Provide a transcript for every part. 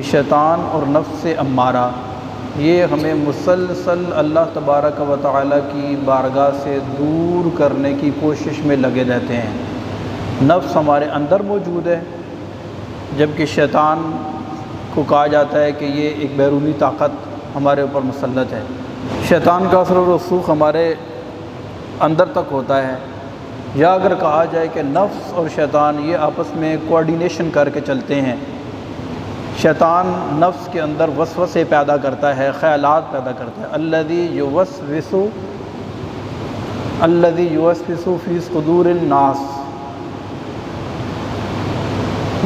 شیطان اور نفس امارہ یہ ہمیں مسلسل اللہ تبارک و تعالیٰ کی بارگاہ سے دور کرنے کی کوشش میں لگے رہتے ہیں۔ نفس ہمارے اندر موجود ہے، جبکہ شیطان کو کہا جاتا ہے کہ یہ ایک بیرونی طاقت ہمارے اوپر مسلط ہے۔ شیطان کا اثر و رسوخ ہمارے اندر تک ہوتا ہے، یا اگر کہا جائے کہ نفس اور شیطان یہ آپس میں کوآرڈینیشن کر کے چلتے ہیں۔ شیطان نفس کے اندر وسوسے پیدا کرتا ہے، خیالات پیدا کرتا ہے۔ الذی یوسوس فی صدور الناس،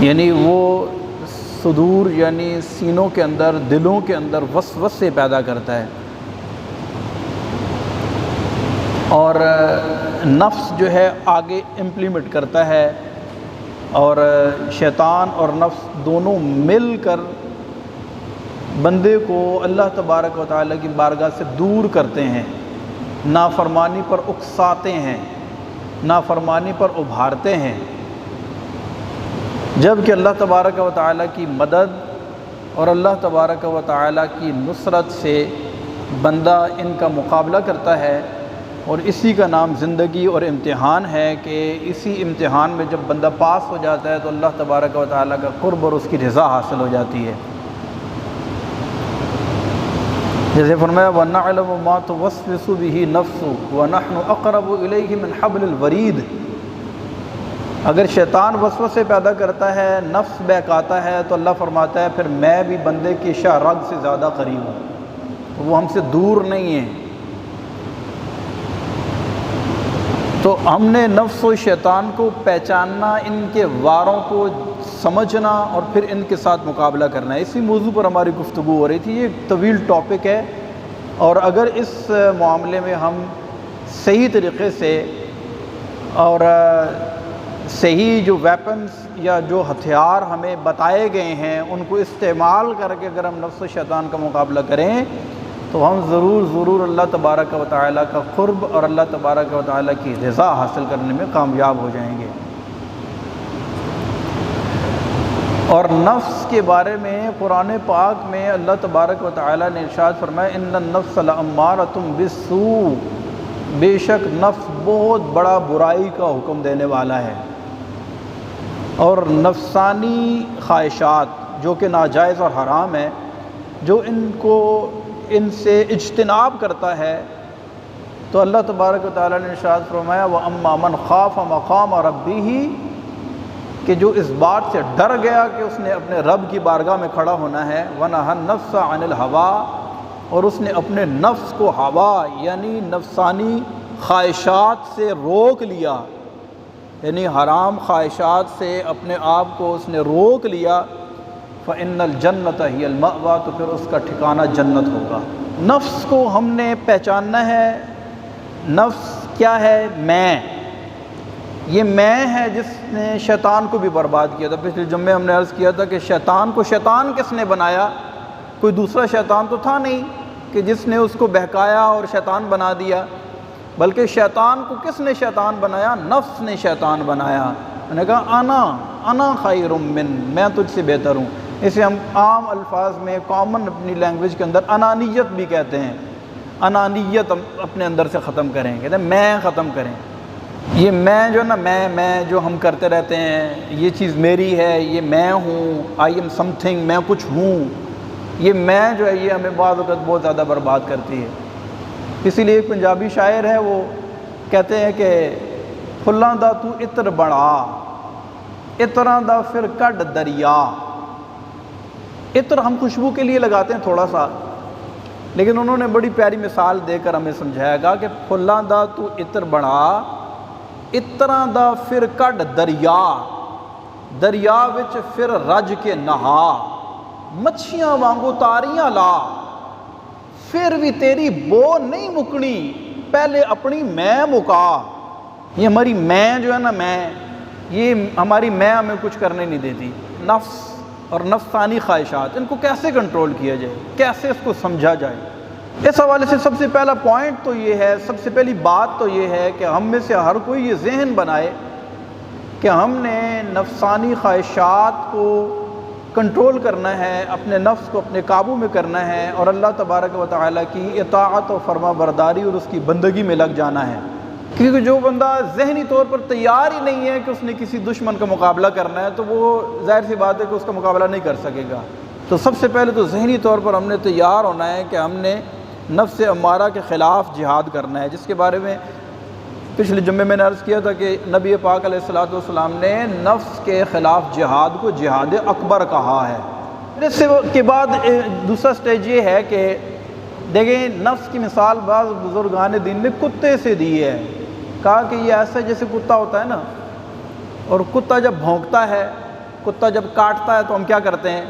یعنی وہ صدور یعنی سینوں کے اندر، دلوں کے اندر وسوسے پیدا کرتا ہے۔ اور نفس جو ہے آگے امپلیمنٹ کرتا ہے، اور شیطان اور نفس دونوں مل کر بندے کو اللہ تبارک و تعالیٰ کی بارگاہ سے دور کرتے ہیں، نافرمانی پر اکساتے ہیں، نافرمانی پر ابھارتے ہیں۔ جب کہ اللہ تبارک و تعالیٰ کی مدد اور اللہ تبارک و تعالیٰ کی نصرت سے بندہ ان کا مقابلہ کرتا ہے، اور اسی کا نام زندگی اور امتحان ہے کہ اسی امتحان میں جب بندہ پاس ہو جاتا ہے تو اللہ تبارک و تعالیٰ کا قرب اور اس کی رضا حاصل ہو جاتی ہے۔ جیسے فرمایا وَنَعْلَمُ مَا تُوَسْوِسُ بِهِ نَفْسُ وَنَحْنُ أَقْرَبُ إِلَيْهِ مِنْ حَبْلِ الْوَرِيدِ۔ اگر شیطان وسوسے پیدا کرتا ہے، نفس بہکاتا ہے، تو اللہ فرماتا ہے پھر میں بھی بندے کی شاہ رگ سے زیادہ قریب ہوں، وہ ہم سے دور نہیں ہیں۔ تو ہم نے نفس و شیطان کو پہچاننا، ان کے واروں کو سمجھنا اور پھر ان کے ساتھ مقابلہ کرنا ہے۔ اسی موضوع پر ہماری گفتگو ہو رہی تھی۔ یہ ایک طویل ٹاپک ہے، اور اگر اس معاملے میں ہم صحیح طریقے سے اور صحیح جو ویپنز یا جو ہتھیار ہمیں بتائے گئے ہیں ان کو استعمال کر کے اگر ہم نفس و شیطان کا مقابلہ کریں تو ہم ضرور اللہ تبارک و تعالیٰ کا قرب اور اللہ تبارک و تعالیٰ کی رضا حاصل کرنے میں کامیاب ہو جائیں گے۔ اور نفس کے بارے میں قرآن پاک میں اللہ تبارک و تعالیٰ نے ارشاد فرمایا ان النفس لامارۃ بالسوء، بے شک نفس بہت بڑا برائی کا حکم دینے والا ہے۔ اور نفسانی خواہشات جو کہ ناجائز اور حرام ہے، جو ان سے اجتناب کرتا ہے، تو اللہ تبارک و تعالیٰ نے ارشاد فرمایا وَأَمَّا مَنْ خَافَ مَقَامَ رَبِّهِ، کہ جو اس بات سے ڈر گیا کہ اس نے اپنے رب کی بارگاہ میں کھڑا ہونا ہے، وَنَهَى النَّفْسَ عَنِ الْهَوَىٰ، اور اس نے اپنے نفس کو ہوا یعنی نفسانی خواہشات سے روک لیا، یعنی حرام خواہشات سے اپنے آپ کو اس نے روک لیا، فَإِنَّ الْجَنَّةَ هِيَ الْمَأْوَىٰ، تو پھر اس کا ٹھکانہ جنت ہوگا۔ نفس کو ہم نے پہچاننا ہے۔ نفس کیا ہے؟ میں، یہ میں ہے جس نے شیطان کو بھی برباد کیا تھا۔ پچھلے جمعے ہم نے عرض کیا تھا کہ شیطان کو شیطان کس نے بنایا؟ کوئی دوسرا شیطان تو تھا نہیں کہ جس نے اس کو بہکایا اور شیطان بنا دیا، بلکہ شیطان کو کس نے شیطان بنایا؟ نفس نے شیطان بنایا۔ میں نے کہا انا خیر من، میں تجھ سے بہتر ہوں۔ اسے ہم عام الفاظ میں کامن اپنی لینگویج کے اندر انانیت بھی کہتے ہیں۔ انانیت ہم اپنے اندر سے ختم کریں، کہتے ہیں میں ختم کریں۔ یہ میں جو نا میں جو ہم کرتے رہتے ہیں، یہ چیز میری ہے، یہ میں ہوں، آئی ایم سم تھنگ، میں کچھ ہوں، یہ میں جو ہے یہ ہمیں بعض وقت بہت زیادہ برباد کرتی ہے۔ اسی لیے ایک پنجابی شاعر ہے، وہ کہتے ہیں کہ پھلاں دا تو عطر بڑا، عطراں دا پھر کڈ دریا۔ عطر ہم خوشبو کے لیے لگاتے ہیں تھوڑا سا، لیکن انہوں نے بڑی پیاری مثال دے کر ہمیں سمجھایا گا کہ پھلاں دا تو عطر بڑا، عطراں دا پھر کڈ دریا، دریا وچ پھر رج کے نہا، مچھیاں وانگو تاریاں لا، پھر بھی تیری بو نہیں مکنی، پہلے اپنی میں مکا۔ یہ ہماری میں جو ہے نا، یہ ہماری میں ہمیں کچھ کرنے نہیں دیتی۔ نفس اور نفسانی خواہشات، ان کو کیسے کنٹرول کیا جائے، کیسے اس کو سمجھا جائے؟ اس حوالے سے سب سے پہلا پوائنٹ تو یہ ہے، سب سے پہلی بات تو یہ ہے کہ ہم میں سے ہر کوئی یہ ذہن بنائے کہ ہم نے نفسانی خواہشات کو کنٹرول کرنا ہے، اپنے نفس کو اپنے قابو میں کرنا ہے اور اللہ تبارک و تعالیٰ کی اطاعت و فرما برداری اور اس کی بندگی میں لگ جانا ہے۔ کیونکہ جو بندہ ذہنی طور پر تیار ہی نہیں ہے کہ اس نے کسی دشمن کا مقابلہ کرنا ہے تو وہ ظاہر سی بات ہے کہ اس کا مقابلہ نہیں کر سکے گا۔ تو سب سے پہلے تو ذہنی طور پر ہم نے تیار ہونا ہے کہ ہم نے نفس امارہ کے خلاف جہاد کرنا ہے، جس کے بارے میں پچھلے جمعے میں نے عرض کیا تھا کہ نبی پاک علیہ الصلوۃ والسلام نے نفس کے خلاف جہاد کو جہاد اکبر کہا ہے۔ پھر اس کے بعد دوسرا سٹیج یہ ہے کہ دیکھیں نفس کی مثال بعض بزرگان دین نے کتے سے دی ہے، کہا کہ یہ ایسا جیسے کتا ہوتا ہے نا، اور کتا جب بھونکتا ہے، کتا جب کاٹتا ہے تو ہم کیا کرتے ہیں؟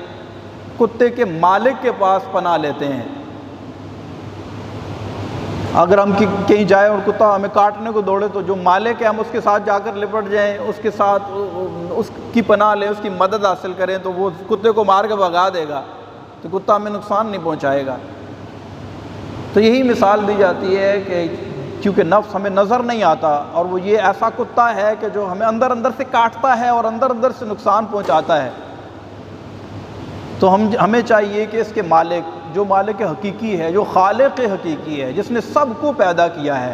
کتے کے مالک کے پاس پناہ لیتے ہیں۔ اگر ہم کہیں جائیں اور کتا ہمیں کاٹنے کو دوڑے تو جو مالک ہے ہم اس کے ساتھ جا کر لپٹ جائیں، اس کے ساتھ اس کی پناہ لیں، اس کی مدد حاصل کریں تو وہ کتے کو مار کے بھگا دے گا، تو کتا ہمیں نقصان نہیں پہنچائے گا۔ تو یہی مثال دی جاتی ہے کہ کیونکہ نفس ہمیں نظر نہیں آتا اور وہ یہ ایسا کتا ہے کہ جو ہمیں اندر اندر سے کاٹتا ہے اور اندر اندر سے نقصان پہنچاتا ہے، تو ہمیں چاہیے کہ اس کے مالک، جو مالک حقیقی ہے، جو خالق حقیقی ہے، جس نے سب کو پیدا کیا ہے،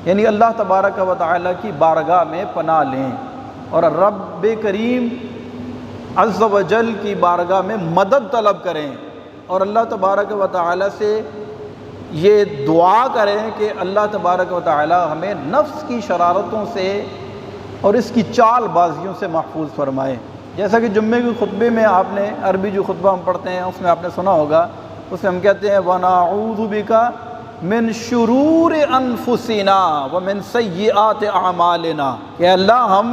یعنی اللہ تبارک و تعالیٰ کی بارگاہ میں پناہ لیں اور رب کریم عز و جل کی بارگاہ میں مدد طلب کریں اور اللہ تبارک و تعالیٰ سے یہ دعا کریں کہ اللہ تبارک و تعالیٰ ہمیں نفس کی شرارتوں سے اور اس کی چال بازیوں سے محفوظ فرمائے۔ جیسا کہ جمعے کے خطبے میں آپ نے عربی جو خطبہ ہم پڑھتے ہیں اس میں آپ نے سنا ہوگا، اس میں ہم کہتے ہیں وَنَعُوذُ بِكَ مِن شُرُورِ أَنفُسِنَا وَمِن سَيِّئَاتِ أَعْمَالِنَا، کہ اللہ ہم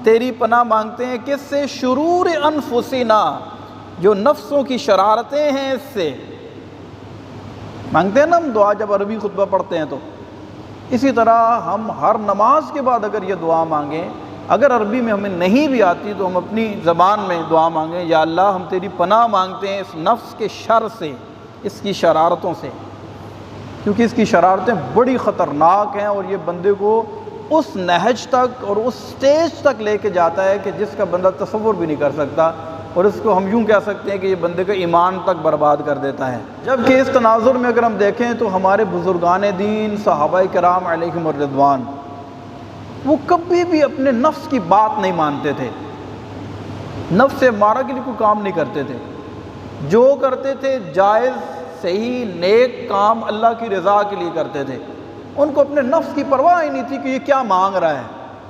تیری پناہ مانگتے ہیں کس سے؟ شرور انفسنا، جو نفسوں کی شرارتیں ہیں اس سے مانگتے ہیں نا ہم دعا جب عربی خطبہ پڑھتے ہیں تو۔ اسی طرح ہم ہر نماز کے بعد اگر یہ دعا مانگیں، اگر عربی میں ہمیں نہیں بھی آتی تو ہم اپنی زبان میں دعا مانگیں، یا اللہ ہم تیری پناہ مانگتے ہیں اس نفس کے شر سے، اس کی شرارتوں سے، کیونکہ اس کی شرارتیں بڑی خطرناک ہیں اور یہ بندے کو اس نہج تک اور اس سٹیج تک لے کے جاتا ہے کہ جس کا بندہ تصور بھی نہیں کر سکتا، اور اس کو ہم یوں کہہ سکتے ہیں کہ یہ بندے کا ایمان تک برباد کر دیتا ہے۔ جبکہ اس تناظر میں اگر ہم دیکھیں تو ہمارے بزرگان دین صحابہ کرام علیہم الرضوان وہ کبھی بھی اپنے نفس کی بات نہیں مانتے تھے، نفس امارہ کے لیے کوئی کام نہیں کرتے تھے، جو کرتے تھے جائز صحیح نیک کام اللہ کی رضا کے لیے کرتے تھے، ان کو اپنے نفس کی پرواہ ہی نہیں تھی کہ یہ کیا مانگ رہا ہے۔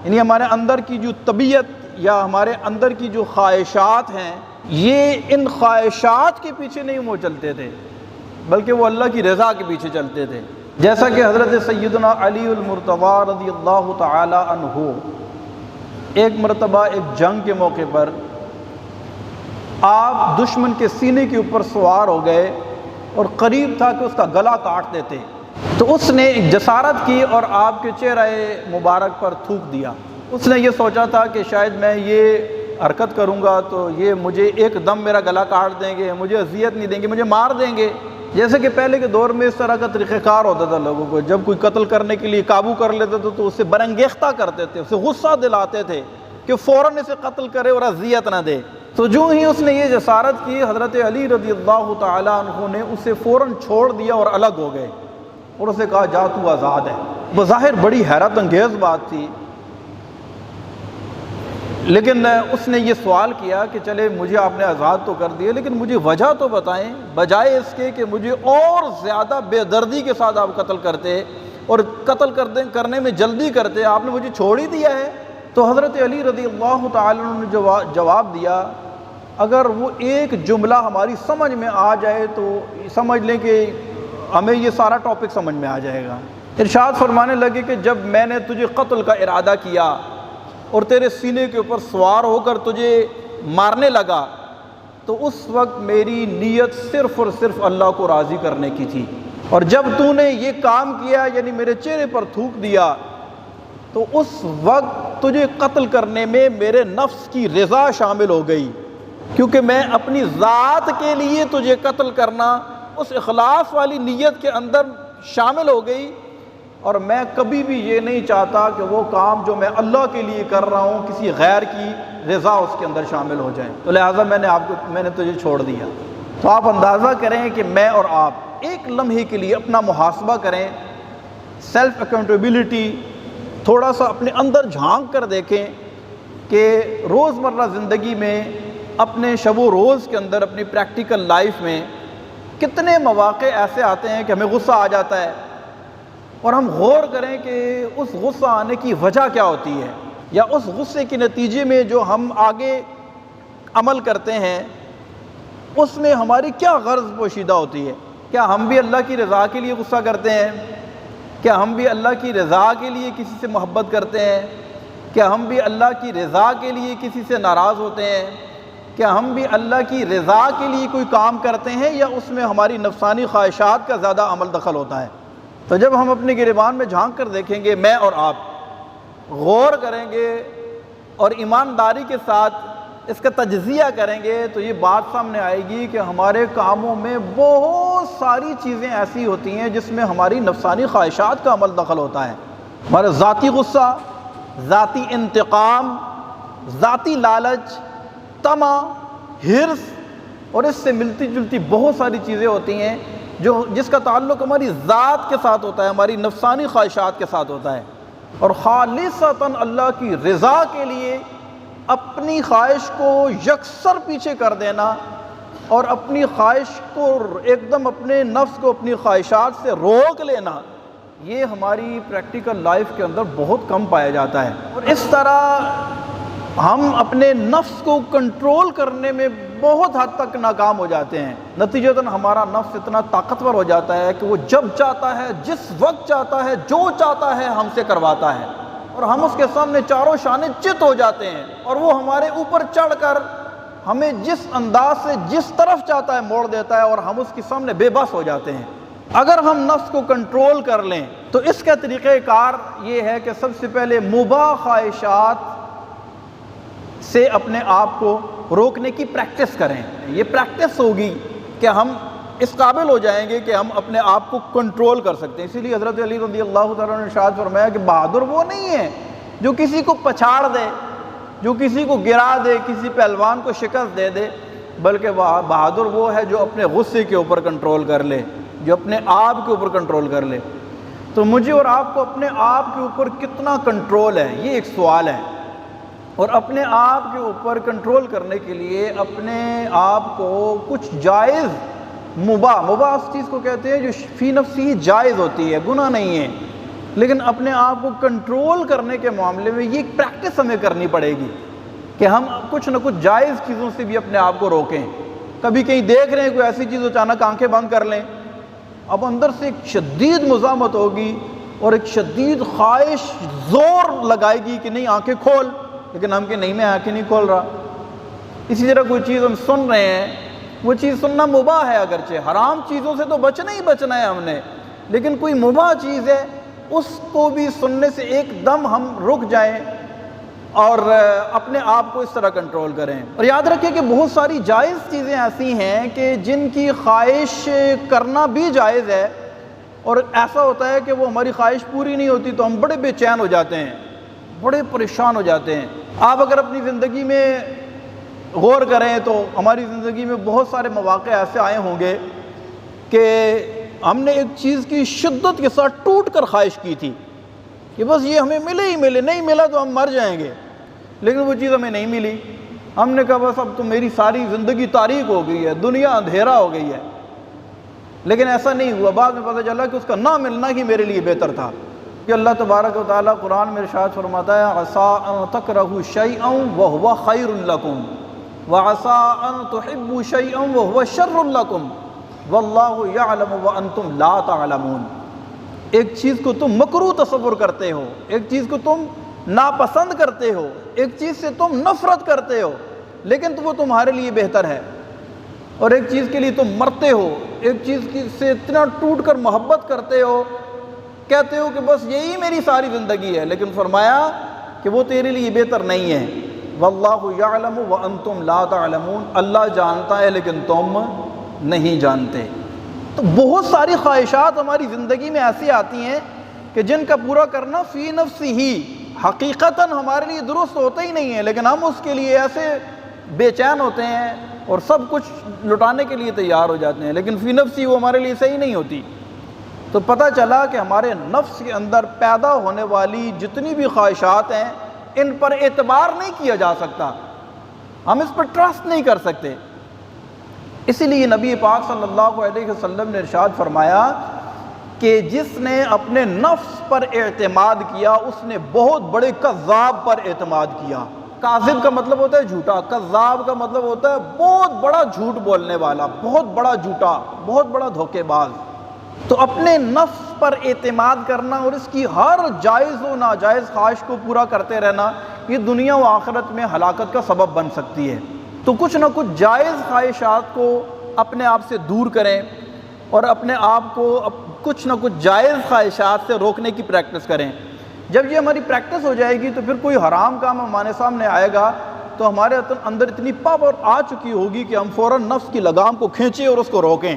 یعنی ہمارے اندر کی جو طبیعت یا ہمارے اندر کی جو خواہشات ہیں، یہ ان خواہشات کے پیچھے نہیں وہ چلتے تھے بلکہ وہ اللہ کی رضا کے پیچھے چلتے تھے۔ جیسا کہ حضرت سیدنا علی المرتضیٰ رضی اللہ تعالی عنہ ایک مرتبہ ایک جنگ کے موقع پر آپ دشمن کے سینے کے اوپر سوار ہو گئے اور قریب تھا کہ اس کا گلا کاٹ دیتے، تو اس نے ایک جسارت کی اور آپ کے چہرہ مبارک پر تھوک دیا۔ اس نے یہ سوچا تھا کہ شاید میں یہ حرکت کروں گا تو یہ مجھے ایک دم میرا گلا کاٹ دیں گے، مجھے اذیت نہیں دیں گے، مجھے مار دیں گے۔ جیسے کہ پہلے کے دور میں اس طرح کا طریقہ کار ہوتا تھا لوگوں کو، جب کوئی قتل کرنے کے لیے قابو کر لیتے تھے تو اسے برانگیختہ کرتے تھے، اسے غصہ دلاتے تھے کہ فوراً اسے قتل کرے اور اذیت نہ دے۔ تو جو ہی اس نے یہ جسارت کی، حضرت علی رضی اللہ تعالیٰ عنہ نے اسے فوراً چھوڑ دیا اور الگ ہو گئے اور اسے کہا جا تو آزاد ہے۔ بظاہر بڑی حیرت انگیز بات تھی، لیکن اس نے یہ سوال کیا کہ چلے مجھے آپ نے آزاد تو کر دیا، لیکن مجھے وجہ تو بتائیں، بجائے اس کے کہ مجھے اور زیادہ بے دردی کے ساتھ آپ قتل کرتے اور قتل کرنے میں جلدی کرتے، آپ نے مجھے چھوڑ ہی دیا ہے۔ تو حضرت علی رضی اللہ تعالیٰ عنہ نے جواب دیا، اگر وہ ایک جملہ ہماری سمجھ میں آ جائے تو سمجھ لیں کہ ہمیں یہ سارا ٹاپک سمجھ میں آ جائے گا۔ ارشاد فرمانے لگے کہ جب میں نے تجھے قتل کا ارادہ کیا اور تیرے سینے کے اوپر سوار ہو کر تجھے مارنے لگا تو اس وقت میری نیت صرف اور صرف اللہ کو راضی کرنے کی تھی، اور جب تو نے یہ کام کیا یعنی میرے چہرے پر تھوک دیا تو اس وقت تجھے قتل کرنے میں میرے نفس کی رضا شامل ہو گئی، کیونکہ میں اپنی ذات کے لیے تجھے قتل کرنا اس اخلاص والی نیت کے اندر شامل ہو گئی، اور میں کبھی بھی یہ نہیں چاہتا کہ وہ کام جو میں اللہ کے لیے کر رہا ہوں کسی غیر کی رضا اس کے اندر شامل ہو جائیں، تو لہٰذا میں نے تجھے چھوڑ دیا۔ تو آپ اندازہ کریں کہ میں اور آپ ایک لمحے کے لیے اپنا محاسبہ کریں، سیلف اکاؤنٹیبلٹی، تھوڑا سا اپنے اندر جھانک کر دیکھیں کہ روزمرہ زندگی میں، اپنے شب و روز کے اندر، اپنی پریکٹیکل لائف میں کتنے مواقع ایسے آتے ہیں کہ ہمیں غصہ آ جاتا ہے، اور ہم غور کریں کہ اس غصہ آنے کی وجہ کیا ہوتی ہے، یا اس غصے کے نتیجے میں جو ہم آگے عمل کرتے ہیں اس میں ہماری کیا غرض پوشیدہ ہوتی ہے۔ کیا ہم بھی اللہ کی رضا کے لیے غصہ کرتے ہیں؟ کیا ہم بھی اللہ کی رضا کے لیے کسی سے محبت کرتے ہیں؟ کیا ہم بھی اللہ کی رضا کے لیے کسی سے ناراض ہوتے ہیں؟ کیا ہم بھی اللہ کی رضا کے لیے کوئی کام کرتے ہیں، یا اس میں ہماری نفسانی خواہشات کا زیادہ عمل دخل ہوتا ہے؟ تو جب ہم اپنے گریبان میں جھانک کر دیکھیں گے، میں اور آپ غور کریں گے اور ایمانداری کے ساتھ اس کا تجزیہ کریں گے، تو یہ بات سامنے آئے گی کہ ہمارے کاموں میں بہت ساری چیزیں ایسی ہوتی ہیں جس میں ہماری نفسانی خواہشات کا عمل دخل ہوتا ہے۔ ہمارا ذاتی غصہ، ذاتی انتقام، ذاتی لالچ، طمع، حرص، اور اس سے ملتی جلتی بہت ساری چیزیں ہوتی ہیں جس کا تعلق ہماری ذات کے ساتھ ہوتا ہے، ہماری نفسانی خواہشات کے ساتھ ہوتا ہے۔ اور خالصتاً اللہ کی رضا کے لیے اپنی خواہش کو یکسر پیچھے کر دینا، اور اپنی خواہش کو ایک دم، اپنے نفس کو اپنی خواہشات سے روک لینا، یہ ہماری پریکٹیکل لائف کے اندر بہت کم پایا جاتا ہے۔ اور اس طرح ہم اپنے نفس کو کنٹرول کرنے میں بہت حد تک ناکام ہو جاتے ہیں۔ نتیجتاً ہمارا نفس اتنا طاقتور ہو جاتا ہے کہ وہ جب چاہتا ہے، جس وقت چاہتا ہے، جو چاہتا ہے ہم سے کرواتا ہے، اور ہم اس کے سامنے چاروں شانے چت ہو جاتے ہیں، اور وہ ہمارے اوپر چڑھ کر ہمیں جس انداز سے جس طرف چاہتا ہے موڑ دیتا ہے، اور ہم اس کے سامنے بے بس ہو جاتے ہیں۔ اگر ہم نفس کو کنٹرول کر لیں تو اس کا طریقہ کار یہ ہے کہ سب سے پہلے مباح خواہشات سے اپنے آپ کو روکنے کی پریکٹس کریں۔ یہ پریکٹس ہوگی کہ ہم اس قابل ہو جائیں گے کہ ہم اپنے آپ کو کنٹرول کر سکتے ہیں۔ اسی لیے حضرت علی رضی اللہ تعالیٰ نے ارشاد فرمایا کہ بہادر وہ نہیں ہے جو کسی کو پچھاڑ دے، جو کسی کو گرا دے، کسی پہلوان کو شکست دے دے، بلکہ بہادر وہ ہے جو اپنے غصے کے اوپر کنٹرول کر لے، جو اپنے آپ کے اوپر کنٹرول کر لے۔ تو مجھے اور آپ کو اپنے آپ کے اوپر کتنا کنٹرول ہے، یہ ایک سوال ہے۔ اور اپنے آپ کے اوپر کنٹرول کرنے کے لیے اپنے آپ کو کچھ جائز مباح اس چیز کو کہتے ہیں جو فی نفسی جائز ہوتی ہے، گناہ نہیں ہے، لیکن اپنے آپ کو کنٹرول کرنے کے معاملے میں یہ پریکٹس ہمیں کرنی پڑے گی کہ ہم کچھ نہ کچھ جائز چیزوں سے بھی اپنے آپ کو روکیں۔ کبھی کہیں دیکھ رہے ہیں کوئی ایسی چیز، اچانک آنکھیں بند کر لیں، اب اندر سے ایک شدید مزاحمت ہوگی اور ایک شدید خواہش زور لگائے گی کہ نہیں آنکھیں کھول، لیکن ہم کہ نہیں، میں آنکھیں نہیں کھول رہا۔ اسی طرح کوئی چیز ہم سن رہے ہیں، وہ چیز سننا مباح ہے، اگرچہ حرام چیزوں سے تو بچنا ہی بچنا ہے ہم نے، لیکن کوئی مباح چیز ہے اس کو بھی سننے سے ایک دم ہم رک جائیں اور اپنے آپ کو اس طرح کنٹرول کریں۔ اور یاد رکھیں کہ بہت ساری جائز چیزیں ایسی ہیں کہ جن کی خواہش کرنا بھی جائز ہے، اور ایسا ہوتا ہے کہ وہ ہماری خواہش پوری نہیں ہوتی تو ہم بڑے بے چین ہو جاتے ہیں، بڑے پریشان ہو جاتے ہیں۔ آپ اگر اپنی زندگی میں غور کریں تو ہماری زندگی میں بہت سارے مواقع ایسے آئے ہوں گے کہ ہم نے ایک چیز کی شدت کے ساتھ ٹوٹ کر خواہش کی تھی کہ بس یہ ہمیں ملے ہی ملے، نہیں ملا تو ہم مر جائیں گے، لیکن وہ چیز ہمیں نہیں ملی۔ ہم نے کہا بس اب تو میری ساری زندگی تاریک ہو گئی ہے، دنیا اندھیرا ہو گئی ہے، لیکن ایسا نہیں ہوا۔ بعد میں پتہ چلا کہ اس کا نہ ملنا ہی میرے لیے بہتر تھا، کہ اللہ تبارک و تعالیٰ قرآن میں ارشاد فرماتا ہے عسیٰ ان تکرہوا شیئا وہو خیر لکم وعسیٰ ان تحبوا شیئا وہو شر لکم واللہ یعلم وانتم لا تعلمون۔ ایک چیز کو تم مکروہ تصور کرتے ہو، ایک چیز کو تم ناپسند کرتے ہو، ایک چیز سے تم نفرت کرتے ہو، لیکن وہ تمہارے لیے بہتر ہے، اور ایک چیز کے لیے تم مرتے ہو، ایک چیز سے اتنا ٹوٹ کر محبت کرتے ہو، کہتے ہو کہ بس یہی میری ساری زندگی ہے، لیکن فرمایا کہ وہ تیرے لیے بہتر نہیں ہے۔ واللہ یعلم وانتم لا تعلمون، اللہ جانتا ہے لیکن تم نہیں جانتے۔ تو بہت ساری خواہشات ہماری زندگی میں ایسی آتی ہیں کہ کہ جن کا پورا کرنا فی نفسی ہی حقیقتاً ہمارے لیے درست ہوتا ہی نہیں ہے، لیکن ہم اس کے لیے ایسے بے چین ہوتے ہیں اور سب کچھ لٹانے کے لیے تیار ہو جاتے ہیں، لیکن فی نفسی وہ ہمارے لیے صحیح نہیں ہوتی۔ تو پتہ چلا کہ ہمارے نفس کے اندر پیدا ہونے والی جتنی بھی خواہشات ہیں ان پر اعتبار نہیں کیا جا سکتا، ہم اس پر ٹرسٹ نہیں کر سکتے۔ اسی لیے نبی پاک صلی اللہ علیہ وسلم نے ارشاد فرمایا کہ جس نے اپنے نفس پر اعتماد کیا اس نے بہت بڑے کذاب پر اعتماد کیا۔ کاذب کا مطلب ہوتا ہے جھوٹا، کذاب کا مطلب ہوتا ہے بہت بڑا جھوٹ بولنے والا، بہت بڑا جھوٹا، بہت بڑا دھوکے باز۔ تو اپنے نفس پر اعتماد کرنا اور اس کی ہر جائز و ناجائز خواہش کو پورا کرتے رہنا، یہ دنیا و آخرت میں ہلاکت کا سبب بن سکتی ہے۔ تو کچھ نہ کچھ جائز خواہشات کو اپنے آپ سے دور کریں اور اپنے آپ کو کچھ نہ کچھ جائز خواہشات سے روکنے کی پریکٹس کریں۔ جب یہ ہماری پریکٹس ہو جائے گی تو پھر کوئی حرام کام ہمارے سامنے آئے گا تو ہمارے اندر اتنی پاور آ چکی ہوگی کہ ہم فوراً نفس کی لگام کو کھینچیں اور اس کو روکیں،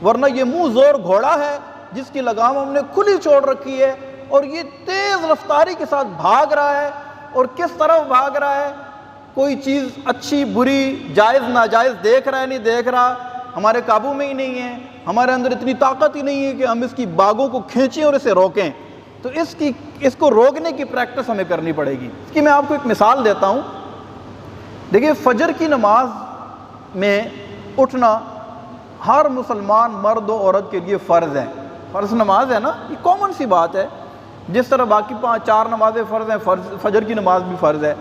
ورنہ یہ منہ زور گھوڑا ہے جس کی لگام ہم نے کھلی چھوڑ رکھی ہے اور یہ تیز رفتاری کے ساتھ بھاگ رہا ہے۔ اور کس طرف بھاگ رہا ہے؟ کوئی چیز اچھی بری جائز ناجائز دیکھ رہا ہے نہیں دیکھ رہا، ہمارے قابو میں ہی نہیں ہے، ہمارے اندر اتنی طاقت ہی نہیں ہے کہ ہم اس کی باگوں کو کھینچیں اور اسے روکیں۔ تو اس کو روکنے کی پریکٹس ہمیں کرنی پڑے گی۔ اس کی میں آپ کو ایک مثال دیتا ہوں۔ دیکھیے فجر کی نماز میں اٹھنا ہر مسلمان مرد و عورت کے لیے فرض ہے، فرض نماز ہے نا، یہ کامن سی بات ہے، جس طرح باقی 4 نمازیں فرض ہیں، فجر کی نماز بھی فرض ہے۔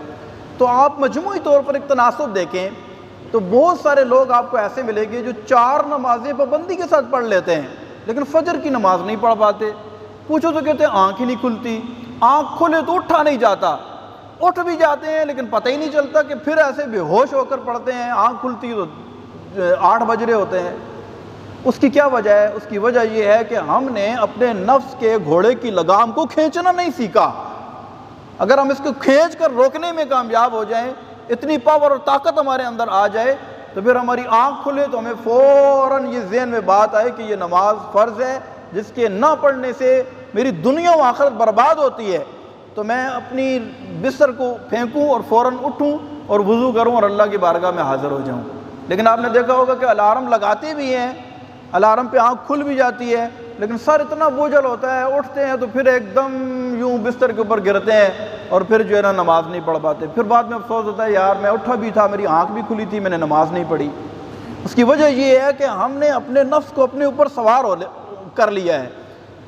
تو آپ مجموعی طور پر ایک تناسب دیکھیں تو بہت سارے لوگ آپ کو ایسے ملیں گے جو 4 نمازیں پابندی کے ساتھ پڑھ لیتے ہیں لیکن فجر کی نماز نہیں پڑھ پاتے۔ پوچھو تو کہتے ہیں آنکھ ہی نہیں کھلتی، آنکھ کھلے تو اٹھا نہیں جاتا، اٹھ بھی جاتے ہیں لیکن پتہ ہی نہیں چلتا کہ پھر ایسے بے ہوش ہو کر پڑھتے ہیں، آنکھ کھلتی تو 8 بج رہے ہوتے ہیں۔ اس کی کیا وجہ ہے؟ اس کی وجہ یہ ہے کہ ہم نے اپنے نفس کے گھوڑے کی لگام کو کھینچنا نہیں سیکھا۔ اگر ہم اس کو کھینچ کر روکنے میں کامیاب ہو جائیں، اتنی پاور اور طاقت ہمارے اندر آ جائے تو پھر ہماری آنکھ کھلے تو ہمیں فوراً یہ ذہن میں بات آئے کہ یہ نماز فرض ہے جس کے نہ پڑھنے سے میری دنیا و آخرت برباد ہوتی ہے، تو میں اپنی بستر کو پھینکوں اور فوراً اٹھوں اور وضو کروں اور اللہ کی بارگاہ میں حاضر ہو جاؤں۔ لیکن آپ نے دیکھا ہوگا کہ الارم لگاتے بھی ہیں، الارم پہ آنکھ کھل بھی جاتی ہے لیکن سر اتنا بوجھل ہوتا ہے، اٹھتے ہیں تو پھر ایک دم یوں بستر کے اوپر گرتے ہیں اور پھر جو ہے نا نماز نہیں پڑھ پاتے۔ پھر بعد میں افسوس ہوتا ہے یار میں اٹھا بھی تھا، میری آنکھ بھی کھلی تھی، میں نے نماز نہیں پڑھی۔ اس کی وجہ یہ ہے کہ ہم نے اپنے نفس کو اپنے اوپر سوار کر لیا ہے،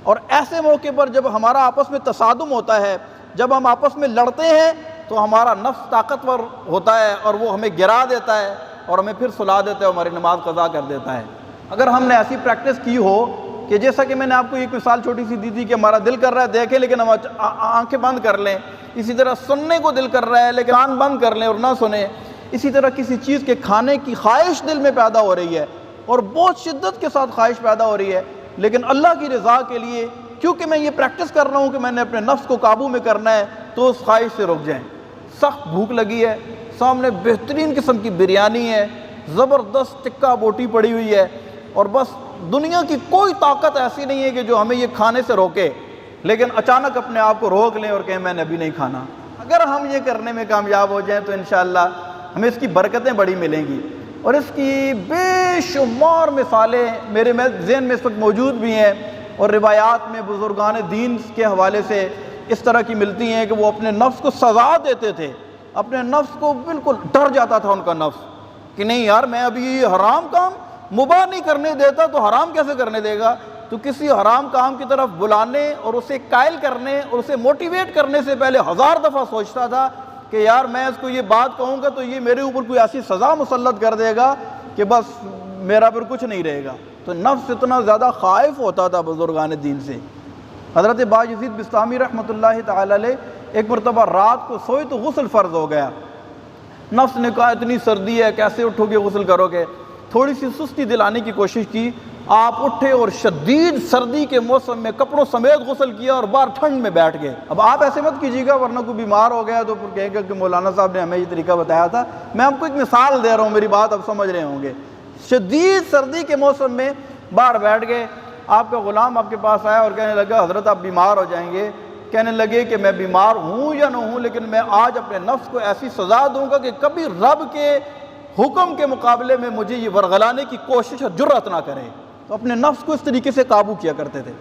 اور ایسے موقع پر جب ہمارا آپس میں تصادم ہوتا ہے، جب ہم آپس میں لڑتے ہیں تو ہمارا نفس طاقتور ہوتا ہے اور وہ ہمیں گرا دیتا ہے اور ہمیں پھر سلا دیتا ہے، ہماری نماز قضا کر دیتا ہے۔ اگر ہم نے ایسی پریکٹس کی ہو کہ جیسا کہ میں نے آپ کو ایک مثال چھوٹی سی دی تھی کہ ہمارا دل کر رہا ہے دیکھیں لیکن ہم آنکھیں بند کر لیں، اسی طرح سننے کو دل کر رہا ہے لیکن کان بند کر لیں اور نہ سنیں، اسی طرح کسی چیز کے کھانے کی خواہش دل میں پیدا ہو رہی ہے اور بہت شدت کے ساتھ خواہش پیدا ہو رہی ہے، لیکن اللہ کی رضا کے لیے کیونکہ میں یہ پریکٹس کر رہا ہوں کہ میں نے اپنے نفس کو قابو میں کرنا ہے، تو اس خواہش سے رک جائیں۔ سخت بھوک لگی ہے، سامنے بہترین قسم کی بریانی ہے، زبردست ٹکا بوٹی پڑی ہوئی ہے اور بس دنیا کی کوئی طاقت ایسی نہیں ہے کہ جو ہمیں یہ کھانے سے روکے، لیکن اچانک اپنے آپ کو روک لیں اور کہیں میں نے ابھی نہیں کھانا۔ اگر ہم یہ کرنے میں کامیاب ہو جائیں تو انشاءاللہ ہمیں اس کی برکتیں بڑی ملیں گی، اور اس کی بے شمار مثالیں میرے ذہن میں اس وقت موجود بھی ہیں اور روایات میں بزرگان دین کے حوالے سے اس طرح کی ملتی ہیں کہ وہ اپنے نفس کو سزا دیتے تھے، اپنے نفس کو بالکل ڈر جاتا تھا ان کا نفس کہ نہیں یار میں ابھی یہ حرام کام مباح نہیں کرنے دیتا تو حرام کیسے کرنے دے گا، تو کسی حرام کام کی طرف بلانے اور اسے قائل کرنے اور اسے موٹیویٹ کرنے سے پہلے 1000 دفعہ سوچتا تھا کہ یار میں اس کو یہ بات کہوں گا تو یہ میرے اوپر کوئی ایسی سزا مسلط کر دے گا کہ بس میرا پھر کچھ نہیں رہے گا۔ تو نفس اتنا زیادہ خائف ہوتا تھا بزرگان دین سے۔ حضرت بایزید بستامی رحمۃ اللہ تعالی علیہ ایک مرتبہ رات کو سوئے تو غسل فرض ہو گیا، نفس نے کہا اتنی سردی ہے کیسے اٹھو گے غسل کرو گے، تھوڑی سی سستی دلانے کی کوشش کی، آپ اٹھے اور شدید سردی کے موسم میں کپڑوں سمیت غسل کیا اور باہر ٹھنڈ میں بیٹھ گئے۔ اب آپ ایسے مت کیجیے گا ورنہ کوئی بیمار ہو گیا تو پھر کہے گا کہ مولانا صاحب نے ہمیں یہ طریقہ بتایا تھا۔ میں آپ کو ایک مثال دے رہا ہوں، میری بات اب سمجھ رہے ہوں گے۔ شدید سردی کے موسم میں باہر بیٹھ گئے آپ کا غلام آپ کے پاس آیا اور کہنے لگا حضرت آپ بیمار ہو جائیں گے، کہنے لگے کہ میں بیمار ہوں یا نہ ہوں لیکن میں آج اپنے نفس کو ایسی سزا دوں گا کہ کبھی رب کے حکم کے مقابلے میں مجھے یہ ورغلانے کی کوشش اور جرأت نہ کرے۔ تو اپنے نفس کو اس طریقے سے قابو کیا کرتے تھے۔